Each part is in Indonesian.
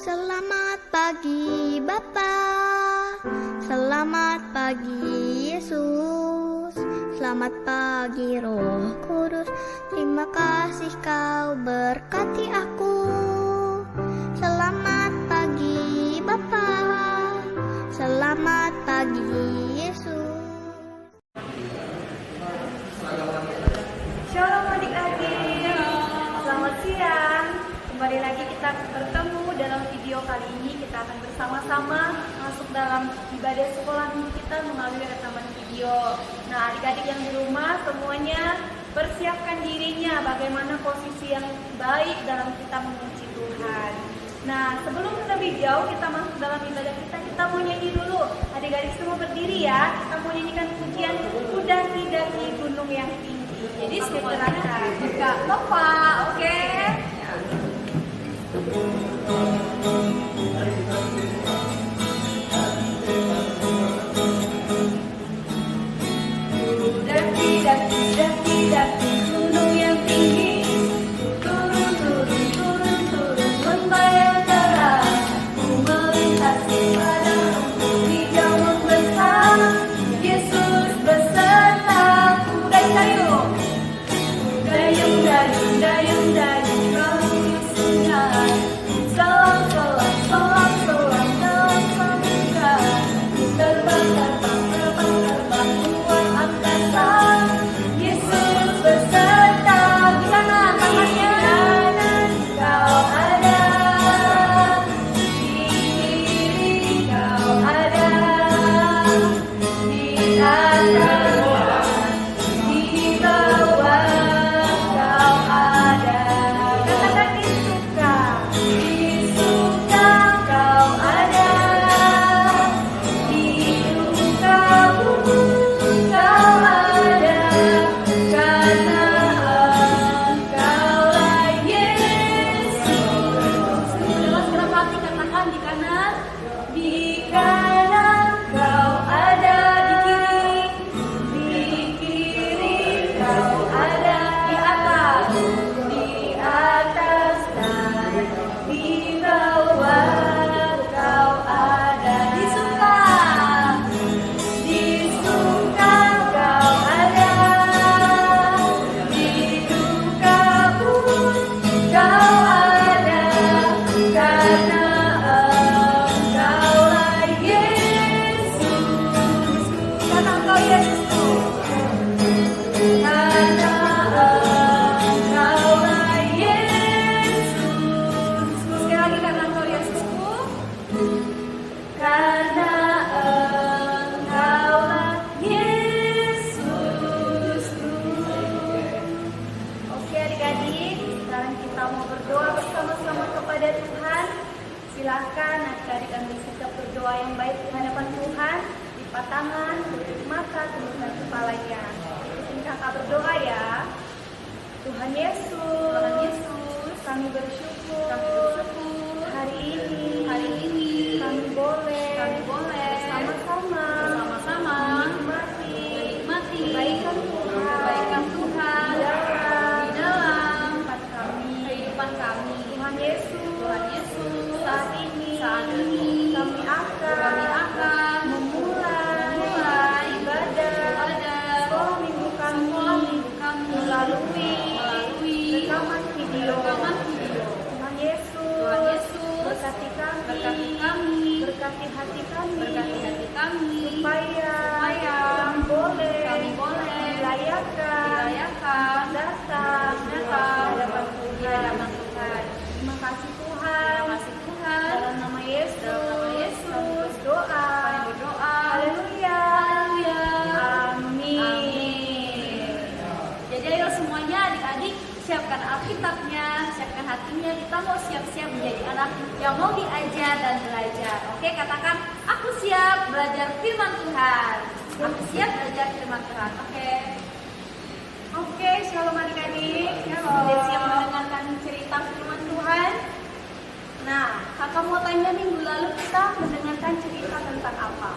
Selamat pagi Bapa, selamat pagi Yesus, selamat pagi Roh Kudus. Terima kasih kau berkati aku. Selamat pagi Bapa, selamat pagi Yesus. Shalom adik-adik, selamat siang. Kembali lagi kita bertemu dalam video kali ini. Kita akan bersama-sama masuk dalam ibadah sekolah minggu kita melalui rekaman video. Nah, adik-adik yang di rumah semuanya persiapkan dirinya bagaimana posisi yang baik dalam kita memuji Tuhan. Nah, sebelum lebih jauh kita masuk dalam ibadah kita mau nyanyi dulu. Adik-adik semua berdiri ya. Kita mau nyanyikan pujian Daki Gunung yang Tinggi. Jadi silakan Kak Nova, oke? Daki gunung yang tinggi, turun membayang terang, ku melintasi padang hijau membesar, Yesus beserta ku dayung, melalui sungai, selang dalam samudra, terbang luar angkasa, Yesus beserta di sana tangannya, kau ada, di kiri kau ada, di atas, di bawah kau ada. Katakan di suka kau ada, di duka pun kau ada, karena Engkaulah Yesus. Jelas dalam hati katakan di kanan kau ada, di kiri kau ada, di atas dan di bawah kau ada. Di suka kau ada, di duka pun kau ada, karena Engkaulah Yesus. Karena Engkau Yesusku, karena Engkaulah Yesus. Sekali lagi, karena Engkau Yesusku, karena Engkaulah Yesusku. Oke adik-adik, sekarang kita mau berdoa bersama-sama kepada Tuhan. Silahkan adik-adik ambil sikap berdoa yang baik di hadapan Tuhan. Lipat tangan, tutup mata, tundukkan kepalanya. Ikutin kakak berdoa ya. Tuhan Yesus, kami bersyukur hari ini kami boleh bersama-sama menikmati kebaikan Tuhan di dalam kehidupan kami. Tuhan Yesus, saat ini kami akan memulai ibadah sekolah minggu kami melalui rekaman video. Tuhan Yesus, berkati kami, berkati hati kami, supaya kami boleh dilayakan datang di hadapan Tuhan. Terima kasih Tuhan. Dalam nama Yesus berdoa. Haleluya. Amin. Jadi ayo semuanya adik-adik siapkan Alkitabnya, siapkan hatinya. Kita mau siap-siap menjadi anak yang mau diajar dan belajar. Oke, katakan aku siap belajar firman Tuhan. Aku siap belajar firman Tuhan. Oke, shalom adik-adik. Sudah siap mendengarkan cerita firman Tuhan? Nah, kakak mau tanya, minggu lalu kita mendengarkan cerita tentang apa?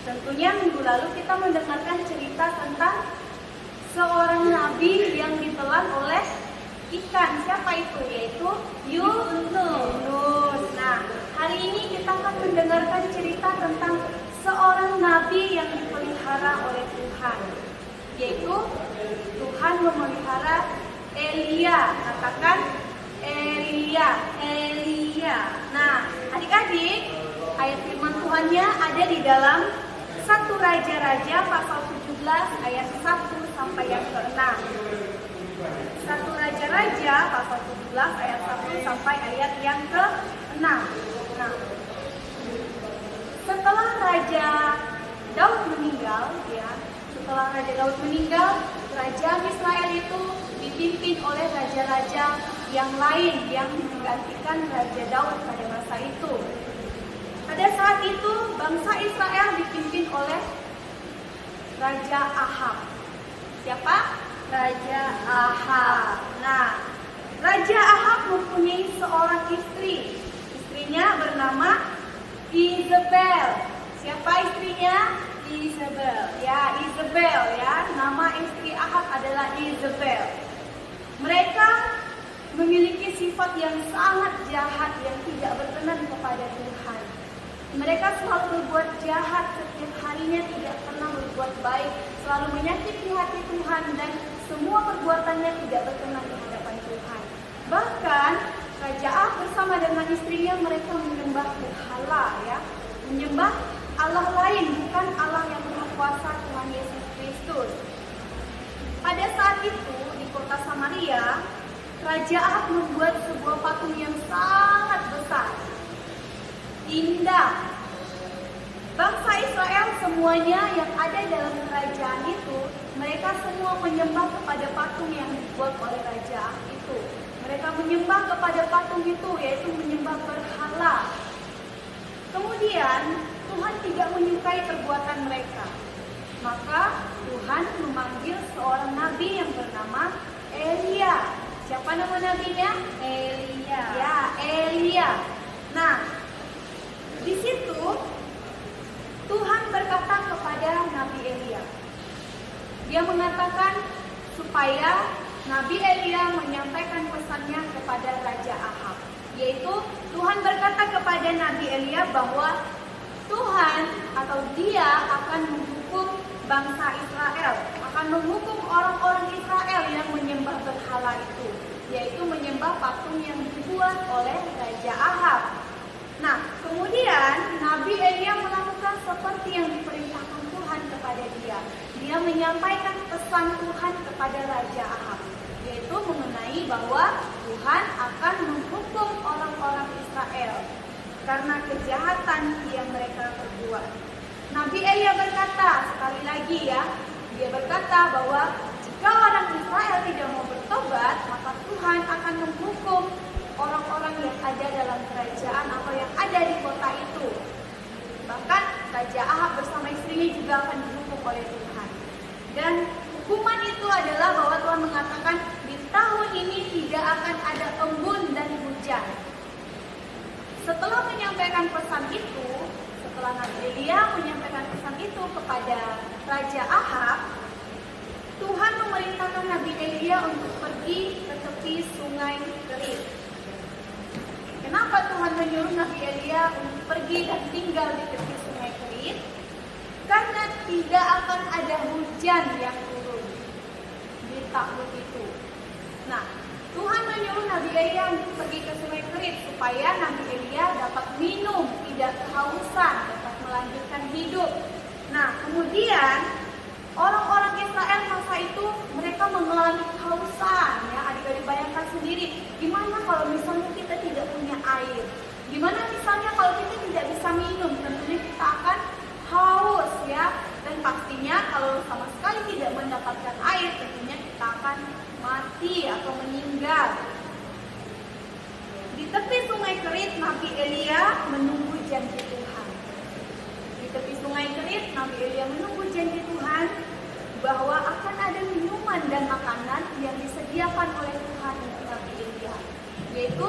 Tentunya minggu lalu kita mendengarkan cerita tentang seorang nabi yang ditelan oleh ikan. Siapa itu? Yaitu Yunus. Nah, mendengarkan cerita tentang seorang nabi yang dipelihara oleh Tuhan, yaitu Tuhan memelihara Elia. Katakan Elia. Nah, adik-adik, ayat firman Tuhannya ada di dalam 1 Raja-Raja pasal 17 ayat 1 sampai yang ke-6. 1 Raja-Raja pasal 17 ayat 1 sampai ayat yang ke-6. Nah, setelah Raja Daud meninggal, kerajaan Israel itu dipimpin oleh raja-raja yang lain yang menggantikan Raja Daud pada masa itu. Pada saat itu bangsa Israel dipimpin oleh Raja Ahab. Siapa? Raja Ahab. Nah, Raja Ahab mempunyai seorang istri. Istrinya bernama Izebel. Siapa istrinya? Izebel. Ya, Izebel ya. Nama istri Ahab adalah Izebel. Mereka memiliki sifat yang sangat jahat yang tidak berkenan kepada Tuhan. Mereka selalu berbuat jahat setiap harinya, tidak pernah berbuat baik, selalu menyakiti hati Tuhan dan semua perbuatannya tidak berkenan di hadapan Tuhan. Bahkan Raja Ahab bersama dengan istrinya mereka menyembah berhala ya, menyembah Allah lain, bukan Allah yang Maha Kuasa Tuhan Yesus Kristus. Pada saat itu di kota Samaria, Raja Ahab membuat sebuah patung yang sangat besar, indah. Bangsa Israel semuanya yang ada dalam kerajaan itu, mereka semua menyembah kepada patung yang dibuat oleh Raja Ahab itu. Mereka menyembah kepada patung itu, yaitu menyembah berhala. Kemudian Tuhan tidak menyukai perbuatan mereka. Maka Tuhan memanggil seorang nabi yang bernama Elia. Siapa nama nabinya? Elia. Ya, Elia. Nah, di situ Tuhan berkata kepada Nabi Elia. Dia mengatakan supaya Nabi Elia menyampaikan pesannya kepada Raja Ahab. Yaitu Tuhan berkata kepada Nabi Elia bahwa Tuhan atau dia akan menghukum bangsa Israel, akan menghukum orang-orang Israel yang menyembah berhala itu, yaitu menyembah patung yang dibuat oleh Raja Ahab. Nah, kemudian Nabi Elia melakukan seperti yang diperintahkan Tuhan kepada dia. Dia menyampaikan pesan Tuhan kepada Raja Ahab, yaitu mengenai bahwa Tuhan akan menghukum orang-orang Israel karena kejahatan yang mereka perbuat. Nabi Elia berkata, sekali lagi ya, dia berkata bahwa jika orang Israel tidak mau bertobat, maka Tuhan akan menghukum orang-orang yang ada dalam kerajaan atau yang ada di kota itu. Bahkan Raja Ahab bersama istrinya juga akan dihukum oleh Tuhan. Dan hukuman itu adalah bahwa Tuhan mengatakan di tahun ini tidak akan ada embun dan hujan. Setelah menyampaikan pesan itu, setelah Nabi Elia menyampaikan pesan itu kepada Raja Ahab, Tuhan memerintahkan Nabi Elia untuk pergi ke tepi sungai Kerit. Kenapa Tuhan menyuruh Nabi Elia untuk pergi dan tinggal di tepi sungai Kerit? Karena tidak akan ada hujan yang turun di tahun itu. Nah, Tuhan menyuruh Nabi Elia untuk pergi ke sungai Kerit supaya Nabi Elia dapat minum, tidak kehausan, dapat melanjutkan hidup. Nah, kemudian orang-orang Israel masa itu mereka mengalami kehausan ya. Adik-adik bayangkan sendiri, gimana kalau misalnya kita tidak punya air? Gimana misalnya kalau kita tidak bisa minum? Tentunya kita akan haus ya. Dan pastinya kalau sama sekali tidak mendapatkan air, tentunya kita akan mati atau meninggal. Di tepi sungai Kerit, Nabi Elia menunggu janji Tuhan. Di tepi sungai Kerit, Nabi Elia menunggu janji Tuhan bahwa akan ada minuman dan makanan yang disediakan oleh Tuhan untuk Nabi Elia. Yaitu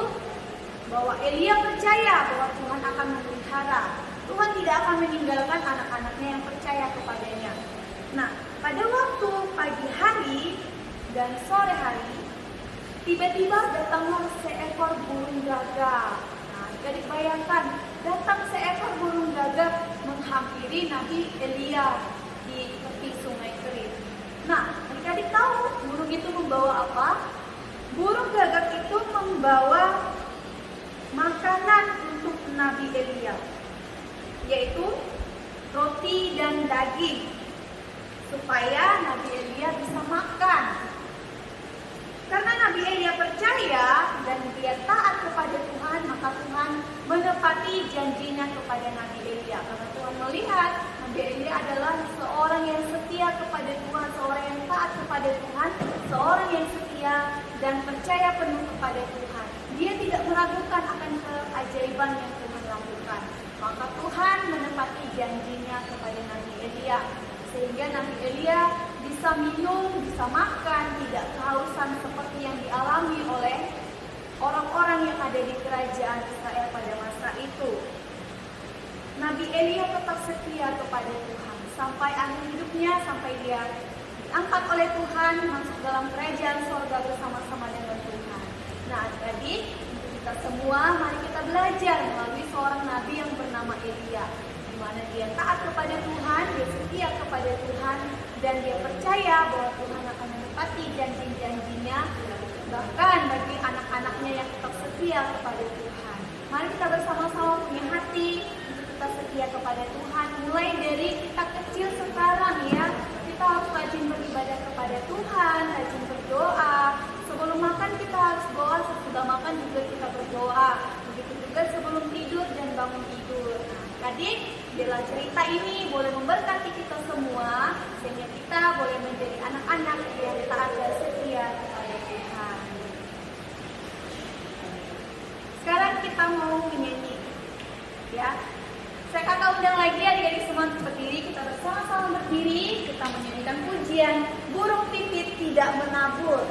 bahwa Elia percaya bahwa Tuhan akan memelihara. Tuhan tidak akan meninggalkan anak-anaknya yang percaya kepadanya. Nah, pada waktu pagi hari dan sore hari, tiba-tiba datanglah seekor burung gagak. Nah, jadi bayangkan datang seekor burung gagak menghampiri Nabi Elia di tepi sungai Kerit. Nah, adik-adik tahu burung itu membawa apa? Burung gagak itu membawa makanan untuk Nabi Elia, yaitu roti dan daging, supaya Nabi Elia bisa makan. Karena Nabi Elia percaya dan dia taat kepada Tuhan, maka Tuhan menepati janjinya kepada Nabi Elia. Karena Tuhan melihat Nabi Elia adalah seorang yang setia kepada Tuhan, seorang yang taat kepada Tuhan, seorang yang setia dan percaya penuh kepada Tuhan. Dia tidak meragukan akan keajaiban yang Tuhan lakukan. Maka Tuhan menepati janjinya kepada Nabi Elia, sehingga Nabi Elia bisa minum, bisa makan, tidak kehausan seperti yang dialami oleh orang-orang yang ada di kerajaan Israel pada masa itu. Nabi Elia tetap setia kepada Tuhan sampai akhir hidupnya, sampai dia diangkat oleh Tuhan masuk dalam kerajaan sorga bersama-sama dengan Tuhan. Nah, jadi untuk kita semua, mari kita belajar melalui seorang nabi yang bernama Elia, di mana dia taat kepada Tuhan, dia setia kepada Tuhan, dan dia percaya bahwa Tuhan akan menepati janji-janjinya, bahkan bagi anak-anaknya yang tetap setia kepada Tuhan. Mari kita bersama-sama punya hati untuk kita setia kepada Tuhan, mulai dari kita kecil sekarang ya. Kita harus rajin beribadah kepada Tuhan, rajin berdoa. Sebelum makan kita harus berdoa, sesudah makan juga kita berdoa. Begitu juga sebelum tidur dan bangun tidur. Adik, bila cerita ini boleh memberkati kita semua, sehingga kita boleh menjadi anak-anak yang taat dan setia kepada Tuhan. Sekarang kita mau menyanyi, ya. Saya kakak undang lagi adik-adik semua untuk berdiri, kita bersama-sama berdiri, kita menyanyikan pujian Burung Pipit Tidak Menabur.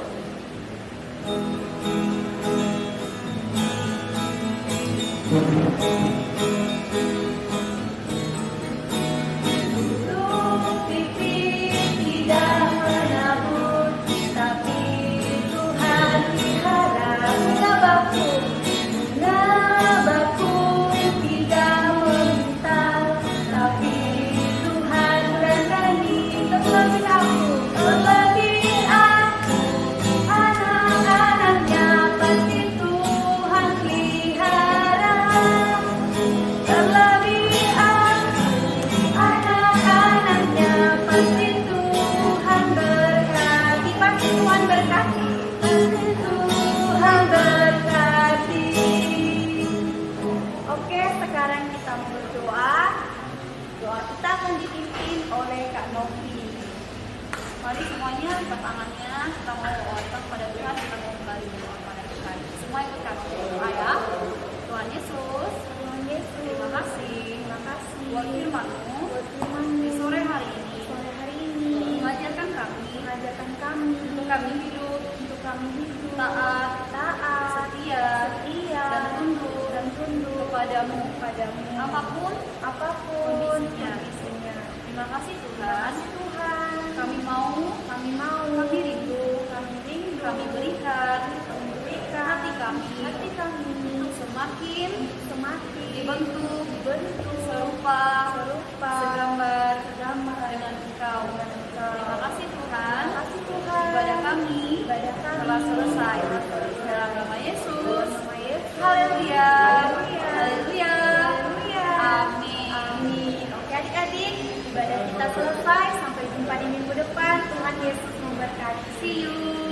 Mari semuanya angkat tangannya, kita mau doakan kepada Tuhan, kita mau kembali berdoa kepada Tuhan. Semua ikut kami berdoa ya. Tuhan Yesus, terima kasih buat firman-Mu di sore hari ini. Mengajarkan kami untuk kami hidup taat, setia dan tunduk kepadamu apapun kondisinya. Terima kasih Tuhan. Kami mau, kami rindu, kami berikan hati kami untuk semakin dibentuk serupa segambar dengan Engkau. Terima kasih Tuhan. Ibadah kami telah selesai. Dalam nama Yesus. Haleluya. Amin. Oke adik-adik, ibadah kita selesai. Sampai jumpa di minggu depan. Tuhan Yesus memberkati. See you.